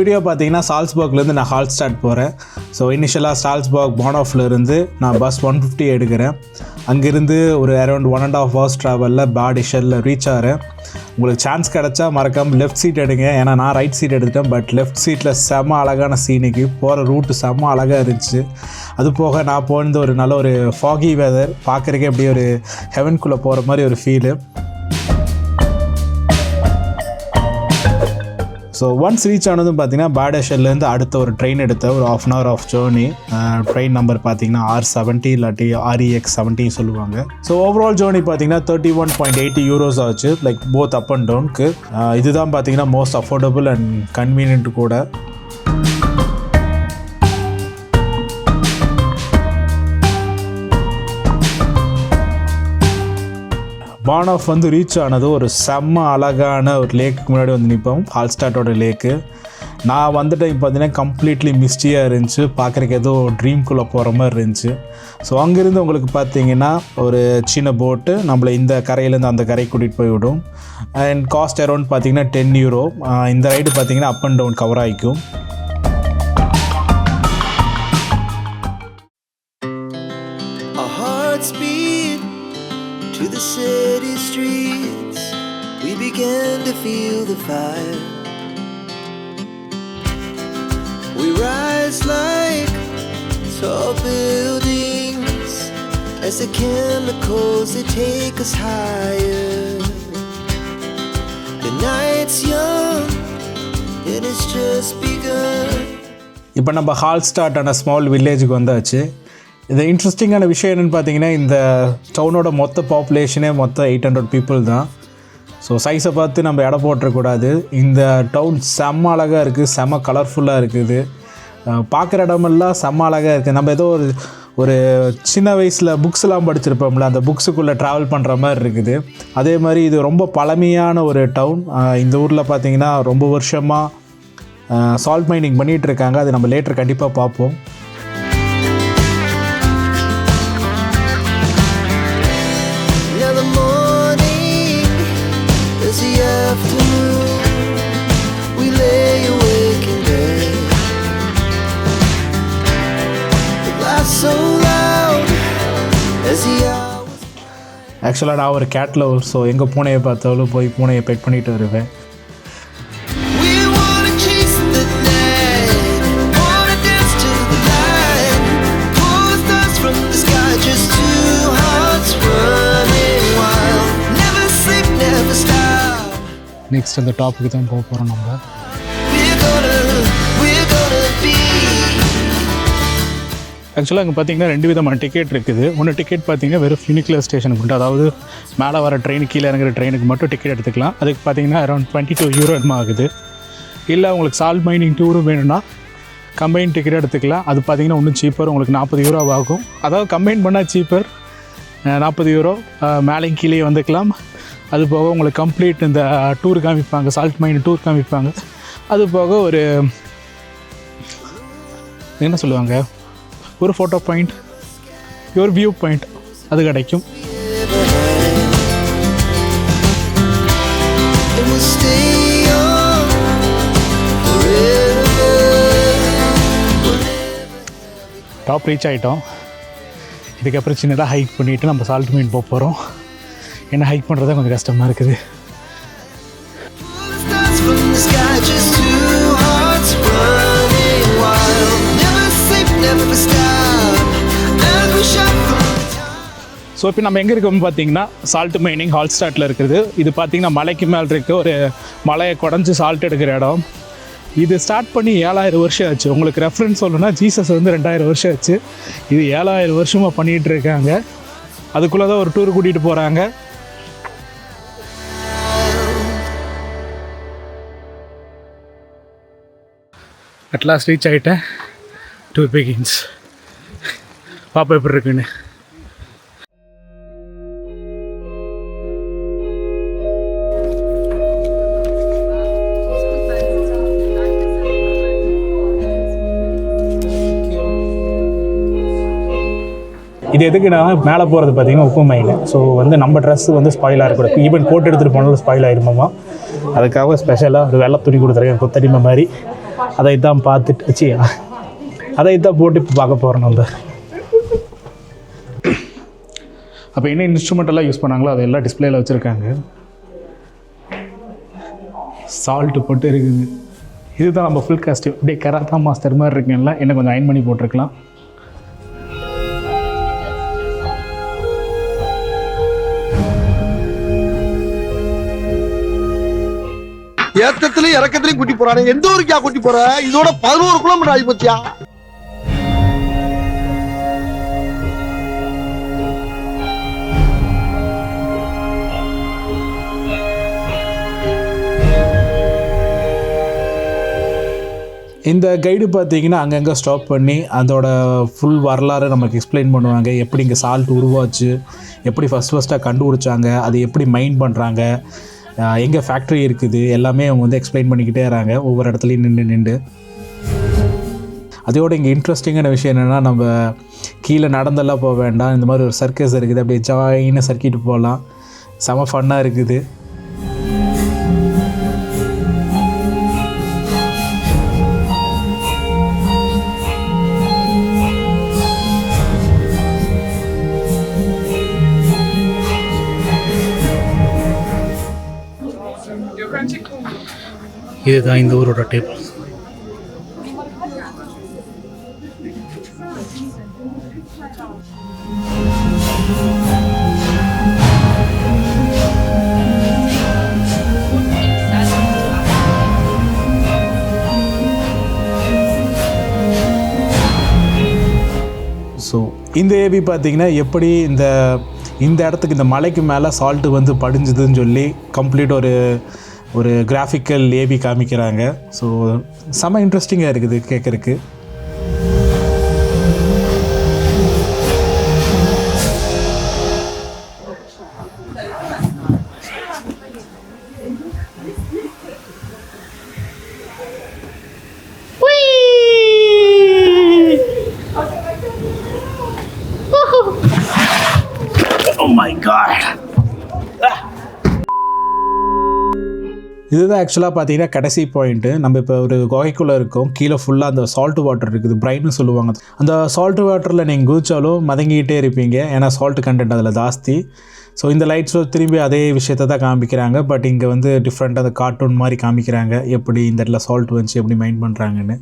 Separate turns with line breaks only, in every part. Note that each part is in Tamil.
வீடியோ பார்த்தீங்கன்னா சால்ஸ்பர்க்லேருந்து நான் ஹால்ஸ்டாட் போகிறேன். ஸோ இனிஷியலாக சால்ஸ்பர்க் பானோஃப்லேருந்து நான் பஸ் 150 எடுக்கிறேன். அங்கேருந்து ஒரு அரௌண்ட் 1.5 hours ட்ராவலில் பாடிஷரில் ரீச் ஆகிறேன். உங்களுக்கு சான்ஸ் கிடச்சா மறக்காமல் லெஃப்ட் சீட் எடுங்க. ஏன்னா நான் ரைட் சீட் எடுத்துட்டேன். பட் லெஃப்ட் சீட்டில் செம்ம அழகான சீனுக்கு போகிற ரூட்டு செம்ம அழகாக இருந்துச்சு. அது போக நான் போனது ஒரு நல்ல ஒரு ஃபாகி வெதர், பார்க்குறக்கே அப்படியே ஒரு ஹெவன்குள்ளே போகிற மாதிரி ஒரு ஃபீலு. ஸோ ஒன்ஸ் ரீச் ஆனதும் பார்த்தீங்கன்னா பாடேஷர்லேருந்து அடுத்த ஒரு ட்ரெயின் எடுத்த ஒரு 1/2 hour of journey. Train number பார்த்தீங்கன்னா R70 இல்லாட்டி REX70 சொல்லுவாங்க. ஸோ ஓவரால் ஜேர்னி பார்த்தீங்கன்னா 31.80 euros ஆச்சு, லைக் போத் அப் அண்ட் டவுனுக்கு. இதுதான் பார்த்தீங்கன்னா மோஸ்ட் அஃபோர்டபுள் அண்ட் கன்வீனியன்ட் கூட. பானோஃப் வந்து ரீச் ஆனது ஒரு செம்ம அழகான ஒரு லேக்கு முன்னாடி வந்து நிற்போம், ஹால்ஸ்டாட்டோட லேக்கு. நான் வந்த டைம் பார்த்தீங்கன்னா கம்ப்ளீட்லி மிஸ்டியாக இருந்துச்சு, பார்க்குறக்கு ஏதோ ட்ரீம்குள்ளே போகிற மாதிரி இருந்துச்சு. ஸோ அங்கேருந்து உங்களுக்கு பார்த்தீங்கன்னா ஒரு சின்ன போட்டு நம்மளை இந்த கரையிலேருந்து அந்த கரைக்கு கூட்டிகிட்டு போய் விடும். அண்ட் காஸ்ட் அரௌண்ட் பார்த்தீங்கன்னா 10 euro. இந்த ரைடு பார்த்தீங்கன்னா அப் அண்ட் டவுன் கவர் ஆகிக்கும்.
To the city streets, we began to feel the fire. We rise like tall buildings as the chemicals they take us higher. The night's young and it's just begun.
இப்போ நம்ம ஹால்ஸ்டாட்டான ஸ்மால் வில்லேஜுக்கு வந்தாச்சு. இது இன்ட்ரெஸ்டிங்கான விஷயம் என்னென்னு பார்த்தீங்கன்னா, இந்த டவுனோட மொத்த பாப்புலேஷனே மொத்தம் 800 people தான். ஸோ சைஸை பார்த்து நம்ம எடை போட்டுறக்கூடாது. இந்த டவுன் செம்ம அழகாக இருக்குது, செம்ம கலர்ஃபுல்லாக இருக்குது. பார்க்குற இடமெல்லாம் செம்ம அழகாக இருக்குது. நம்ம ஏதோ ஒரு சின்ன வயசில் புக்ஸ்லாம் படிச்சிருப்போம்ல, அந்த புக்ஸுக்குள்ளே ட்ராவல் பண்ணுற மாதிரி இருக்குது. அதே மாதிரி இது ரொம்ப பழமையான ஒரு டவுன். இந்த ஊரில் பார்த்திங்கன்னா ரொம்ப வருஷமாக சால்ட் மைனிங் பண்ணிகிட்ருக்காங்க. அது நம்ம லேட்டர் கண்டிப்பாக பார்ப்போம். ஆக்சுவலாக நான் ஒரு கேட் லவர். ஸோ எங்கே பூனையை பார்த்தாலும் போய் பூனையை பெட் பண்ணிட்டு வருவேன். நெக்ஸ்ட் அந்த டாப்புக்கு தான் போக போகிறோம் நம்ம. ஆக்சுவலாக அங்கே பார்த்தீங்கன்னா 2 விதமான டிக்கெட் இருக்குது. ஒன்று டிக்கெட் பார்த்தீங்கன்னா வெறும் ஃபியூனிகுலர் ஸ்டேஷனுக்கு உண்டு, அதாவது மேலே வர ட்ரெயினுக்கு கீழே இறங்குற ட்ரெயினுக்கு மட்டும் டிக்கெட் எடுத்துக்கலாம். அதுக்கு பார்த்தீங்கன்னா அரௌண்ட் 22 euro ஆகுது. இல்லை உங்களுக்கு சால்ட் மைனிங் டூரும் வேணும்னா கம்பைன் டிக்கெட் எடுத்துக்கலாம். அது பார்த்தீங்கன்னா இன்னும் சீப்பர், உங்களுக்கு 40 euro ஆகும். அதாவது கம்பைன் பண்ணால் சீப்பர், 40 euro. மேலேயும் கீழே வந்துக்கலாம். அது போக உங்களுக்கு கம்ப்ளீட் இந்த டூர் காமிப்பாங்க, சால்ட் மைன் டூர் காமிப்பாங்க. அது போக ஒரு என்ன சொல்லுவாங்க, ஒரு ஃபோட்டோ பாயிண்ட், ஒரு வியூ பாயிண்ட் அது கிடைக்கும். டாப் ரீச் ஆகிட்டோம். இதுக்கப்புறம் சின்னதாக ஹைக் பண்ணிவிட்டு நம்ம சால்ட் மைன் போக போகிறோம். என்ன ஹைக் பண்ணுறது கொஞ்சம் கஷ்டமாக இருக்குது. ஸோ இப்போ நம்ம எங்கே இருக்கோம்னு பார்த்தீங்கன்னா சால்ட் மைனிங் ஹால்ஸ்டாட்டில் இருக்குது. இது பார்த்திங்கன்னா மலைக்கு மேலே இருக்க ஒரு மலையை குடஞ்சி சால்ட் எடுக்கிற இடம். இது ஸ்டார்ட் பண்ணி 7000 வருஷம் ஆச்சு. உங்களுக்கு ரெஃபரன்ஸ் சொல்லணும்னா ஜீசஸ் வந்து 2000 வருஷம் ஆச்சு. இது 7000 வருஷமாக பண்ணிகிட்டு இருக்காங்க. அதுக்குள்ளே தான் ஒரு டூர் கூட்டிகிட்டு போகிறாங்க. அட்லாஸ்ட் ரீச் ஆகிட்டேன். Tour begins. பாப்பா எப்படி இருக்குன்னு. இது எதுக்குன்னா மேலே போகிறது பார்த்திங்கன்னா உப்பு மைன். ஸோ வந்து நம்ம ட்ரெஸ்ஸு வந்து ஸ்பாயில் ஆகக்கூடாது. ஈவன் கோட் எடுத்துகிட்டு போனாலும் ஸ்பாயில் ஆகிருமாமா. அதுக்காக ஸ்பெஷலாக ஒரு வெள்ளை துணி கொடுத்துருக்கேன், கொத்தடிமை மாதிரி. அதை தான் பார்த்துட்டு அதை தான் போட்டு இப்போ பார்க்க போகிறோம் நம்ம. அப்போ என்ன இன்ஸ்ட்ருமெண்டெல்லாம் யூஸ் பண்ணாங்களோ அதெல்லாம் டிஸ்பிளேயில் வச்சுருக்காங்க. சால்ட்டு போட்டு இருக்குது. இதுதான் நம்ம ஃபுல் காஸ்டியூம். அப்படியே கராத்தா மாஸ்டர் மாதிரி இருக்குங்களா, என்ன கொஞ்சம் அயன் பண்ணி போட்டிருக்கலாம்.
ஏத்தத்திலையும் இறக்கத்திலையும் கூட்டி போறானே, எந்த ஊருக்கா கூட்டி போற? இதோட 11 கிலோமீட்டர் ஆகி போச்சியா?
இந்த கைடு பார்த்தீங்கன்னா அங்கங்கே ஸ்டாப் பண்ணி அதோட ஃபுல் வரலாறு நமக்கு எக்ஸ்பிளைன் பண்ணுவாங்க. எப்படி இங்கே சால்ட் உருவாச்சு, எப்படி ஃபஸ்ட்டாக கண்டுபிடிச்சாங்க, அது எப்படி மைன் பண்ணுறாங்க, எங்கே ஃபேக்ட்ரி இருக்குது, எல்லாமே அவங்க வந்து எக்ஸ்பிளைன் பண்ணிக்கிட்டே இருக்காங்க ஒவ்வொரு இடத்துலையும் நின்று. அதோட இங்கே இன்ட்ரெஸ்டிங்கான விஷயம் என்னென்னா, நம்ம கீழே நடந்தெல்லாம் போக வேண்டாம். இந்த மாதிரி ஒரு சர்க்கஸ் இருக்குது, அப்படியே ஜாயின்னு சர்க்கிட்டு போகலாம். செம ஃபன்னாக இருக்குது. இதுதான் இந்த ஊரோட டேபிள். ஸோ இந்த ஏபி பார்த்திங்கன்னா எப்படி இந்த இடத்துக்கு இந்த மலைக்கு மேலே சால்ட்டு வந்து படிஞ்சுதுன்னு சொல்லி கம்ப்ளீட் ஒரு கிராஃபிக்கல் ஏபி காமிக்கிறாங்க. ஸோ செம்ம இன்ட்ரெஸ்டிங்காக இருக்குது கேட்குறக்கு. Oh my God. இதுதான் ஆக்சுவலாக பார்த்தீங்கன்னா கடைசி பாயிண்ட்டு. நம்ம இப்போ ஒரு குகைக்குள்ளே இருக்கோம். கீழே ஃபுல்லாக அந்த சால்ட் வாட்டர் இருக்குது, பிரைன்னு சொல்லுவாங்க. அந்த சால்ட் வாட்டரில் நீங்கள் குதிச்சாலும் மதங்கிக்கிட்டே இருப்பீங்க, ஏன்னா சால்ட் கண்டென்ட் அதில் ஜாஸ்தி. ஸோ இந்த லைட்ஸோ திரும்பி அதே விஷயத்தை தான் காமிக்கிறாங்க. பட் இங்கே வந்து டிஃப்ரெண்ட்டாக அந்த கார்ட்டூன் மாதிரி காமிக்கிறாங்க, எப்படி இந்த இடத்துல சால்ட் வந்துச்சு, எப்படி மைண்ட் பண்ணுறாங்கன்னு.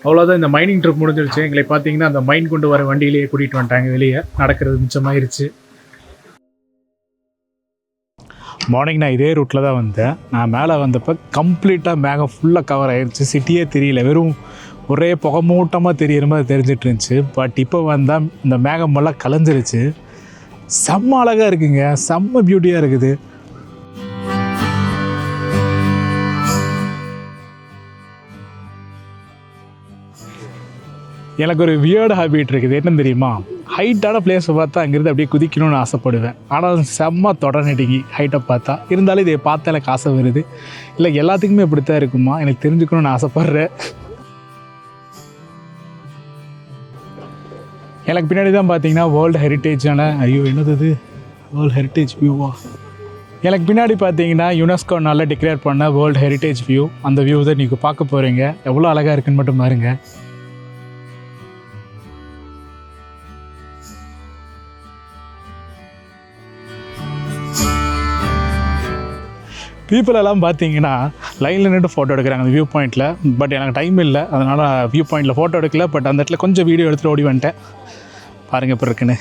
அவ்வளோதான், இந்த மைனிங் ட்ரிப் முடிஞ்சிருச்சு. எங்களை பார்த்தீங்கன்னா அந்த மைன் கொண்டு வர வண்டியிலேயே கூட்டிகிட்டு வந்துட்டாங்க. வெளியே நடக்கிறது மிச்சமாயிருச்சு. மார்னிங் நான் இதே ரூட்டில் தான் வந்தேன். நான் மேலே வந்தப்போ கம்ப்ளீட்டாக மேகம் ஃபுல்லாக கவர் ஆகிருச்சு. சிட்டியே தெரியல, வெறும் ஒரே புகமூட்டமாக தெரிகிற மாதிரி தெரிஞ்சிட்டு இருந்துச்சு. பட் இப்போ வந்தால் இந்த மேகம் எல்லாம் கலைஞ்சிருச்சு. செம்ம அழகாக இருக்குங்க, செம்ம பியூட்டியாக இருக்குது. எனக்கு ஒரு வியர்டு ஹேபிட் இருக்குது. என்னன்னு தெரியுமா, ஹைட்டான பிளேஸை பார்த்தா அங்கேருந்து அப்படியே குதிக்கணும்னு ஆசைப்படுவேன். ஆனால் செம்ம தொடர்நடிகி ஹைட்டை பார்த்தா. இருந்தாலும் இதை பார்த்தா எனக்கு ஆசை வருது. இல்லை எல்லாத்துக்குமே இப்படித்தான் இருக்குமா, எனக்கு தெரிஞ்சுக்கணும்னு ஆசைப்பட்றேன். எனக்கு பின்னாடி தான் பார்த்தீங்கன்னா வேர்ல்டு ஹெரிட்டேஜான என்னது இது, வேர்ல்டு ஹெரிட்டேஜ் வியூவா, எனக்கு பின்னாடி பார்த்தீங்கன்னா யுனெஸ்கோனால டிக்ளேர் பண்ண வேர்ல்டு ஹெரிட்டேஜ் வியூ. அந்த வியூ தான் நீங்கள் பார்க்க போகிறீங்க. எவ்வளோ அழகாக இருக்குன்னு மட்டும் பாருங்க. பீப்புள் எல்லாம் பார்த்தீங்கன்னா லைனில் நின்று ஃபோட்டோ எடுக்கிறாங்க அந்த வியூ பாயிண்ட்டில். பட் எனக்கு டைம் இல்லை, அதனால் வியூ பாயிண்ட்டில் ஃபோட்டோ எடுக்கல. பட் அந்த இடத்துல கொஞ்சம் வீடியோ எடுத்துகிட்டு ஓடி வந்துட்டேன். பாருங்கள் இப்போ இருக்குன்னு.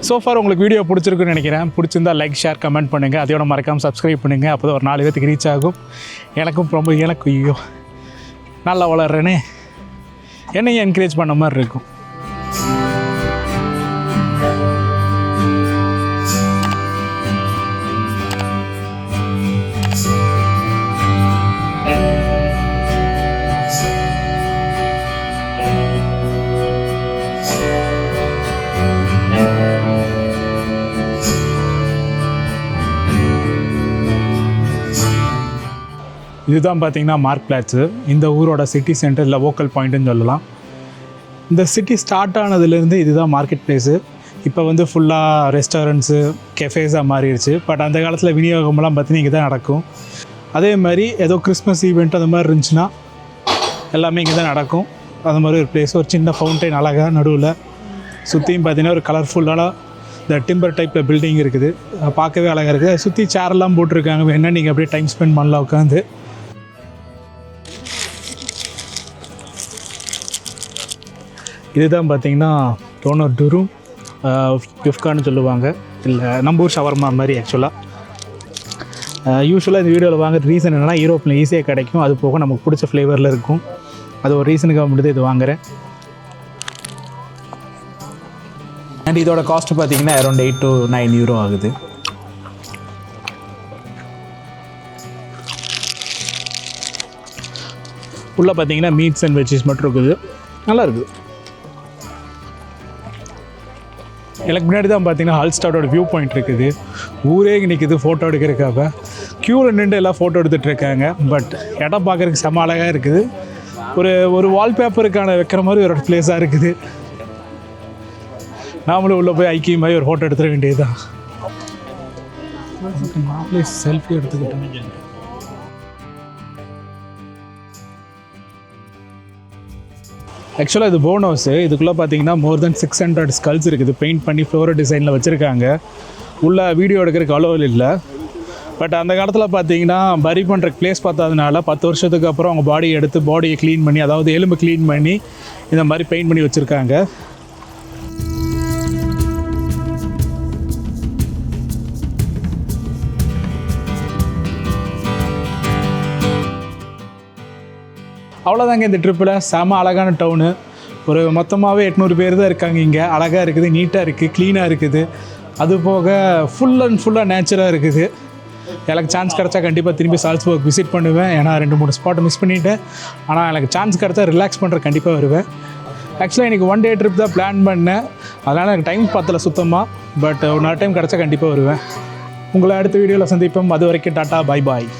சோஃபார் உங்களுக்கு வீடியோ பிடிச்சிருக்குன்னு நினைக்கிறேன். பிடிச்சிருந்தா லைக், ஷேர், கமெண்ட் பண்ணுங்கள். அதோட மறக்காமல் சப்ஸ்கிரைப் பண்ணுங்கள். அப்போ தான் ஒரு 4 பேத்துக்கு ரீச் ஆகும். எனக்கு ஐயோ நல்லா வளர்றேனே, என்னையும் என்கரேஜ் பண்ண மாதிரி இருக்கும். இதுதான் பார்த்தீங்கன்னா மார்க் பிளாட்ஸு. இந்த ஊரோட சிட்டி சென்டரில் லோக்கல் பாயிண்ட்டுன்னு சொல்லலாம். இந்த சிட்டி ஸ்டார்ட் ஆனதுலேருந்து இதுதான் மார்க்கெட் பிளேஸு. இப்போ வந்து ஃபுல்லாக ரெஸ்டாரண்ட்ஸு, கெஃபேஸாக மாறிடுச்சு. பட் அந்த காலத்தில் விநியோகமெல்லாம் பார்த்தீங்கன்னா இங்கே தான் நடக்கும். அதே மாதிரி ஏதோ கிறிஸ்மஸ் ஈவெண்ட் அந்த மாதிரி இருந்துச்சுன்னா எல்லாமே இங்கே தான் நடக்கும். அது மாதிரி ஒரு பிளேஸ், ஒரு சின்ன ஃபவுண்டைன் அழகாக நடுவில் சுற்றியும் பார்த்தீங்கன்னா ஒரு கலர்ஃபுல்லான இந்த டிம்பர் டைப்பில் பில்டிங் இருக்குது. பார்க்கவே அழகாக இருக்குது. அதை சுற்றி சேரெல்லாம் போட்டிருக்காங்க. வேணால் நீங்கள் அப்படியே டைம் ஸ்பெண்ட் பண்ணலாம் உட்காந்து. இதுதான் பார்த்தீங்கன்னா டோனர் டுரும் கிஃப்கான்னு சொல்லுவாங்க, இல்லை நம்ம ஊர் ஷவர்மா மாதிரி. யூஸ்வலாக இந்த வீடியோவில் வாங்குற ரீசன் என்னென்னா யூரோப்பில் ஈஸியாக கிடைக்கும். அது போக நமக்கு பிடிச்ச ஃப்ளேவரில் இருக்கும். அது ஒரு ரீசனுக்காக மட்டும் இது வாங்குகிறேன். அண்ட் இதோட காஸ்ட் பார்த்தீங்கன்னா அரௌண்ட் 8 to 9 euro ஆகுது. உள்ளே பார்த்தீங்கன்னா மீட்ஸ் அண்ட் வெஜ்ஜஸ் மட்டும் இருக்குது. நல்லா இருக்குது. எனக்கு முன்னாடி தான் பார்த்தீங்கன்னா ஹால்ஸ்டாடோட வியூ பாயிண்ட் இருக்குது. ஊரே நிற்குது ஃபோட்டோ எடுக்கிறதுக்காக. க்யூவில் நின்று எல்லாம் ஃபோட்டோ எடுத்துகிட்டு இருக்காங்க. பட் இடம் பார்க்குறதுக்கு செம்ம அழகாக இருக்குது. ஒரு வால்பேப்பருக்கான வைக்கிற மாதிரி ஒரு பிளேஸாக இருக்குது. நாமளும் உள்ளே போய் ஐக்கியமாகி ஒரு ஃபோட்டோ எடுத்துட வேண்டியது தான். நாமளே செல்ஃபி எடுத்துக்கிட்டோம். ஆக்சுவலாக இது போன் ஹவுஸு. இதுக்குள்ளே பார்த்தீங்கன்னா மோர் தென் 600 ஸ்கல்ஸ் இருக்குது. பெயிண்ட் பண்ணி ஃப்ளோரல் டிசைனில் வச்சுருக்காங்க. உள்ள வீடியோ எடுக்கிறதுக்கு அலோவல் இல்லை. பட் அந்த காலத்தில் பார்த்தீங்கன்னா பரி பண்ணுற பிளேஸ் பார்த்ததுனால 10 வருஷத்துக்கு அப்புறம் அவங்க பாடியை க்ளீன் பண்ணி, அதாவது எலும்பு க்ளீன் பண்ணி இந்த மாதிரி பெயிண்ட் பண்ணி வச்சுருக்காங்க. அவ்வளோதாங்க இந்த ட்ரிப்பில். செம அழகான டவுனு. ஒரு மொத்தமாகவே 800 பேர் தான் இருக்காங்க இங்கே. அழகாக இருக்குது, நீட்டாக இருக்குது, க்ளீனாக இருக்குது. அது போக ஃபுல்லாக நேச்சராக இருக்குது. எனக்கு சான்ஸ் கிடச்சா கண்டிப்பாக திரும்பி சால்ஸ்பர்க் விசிட் பண்ணுவேன். ஏன்னா 2-3 ஸ்பாட்டை மிஸ் பண்ணிவிட்டேன். ஆனால் எனக்கு சான்ஸ் கிடச்சா ரிலாக்ஸ் பண்ணுற கண்டிப்பாக வருவேன். ஆக்சுவலாக எனக்கு 1 day ட்ரிப் தான் பிளான் பண்ணேன். அதனால் எனக்கு டைம் பத்தலை சுத்தமாக. பட் இன்னொரு டைம் கிடச்சா கண்டிப்பாக வருவேன். உங்களை அடுத்த வீடியோவில் சந்திப்போம். அது வரைக்கும் டாட்டா, பை பாய்.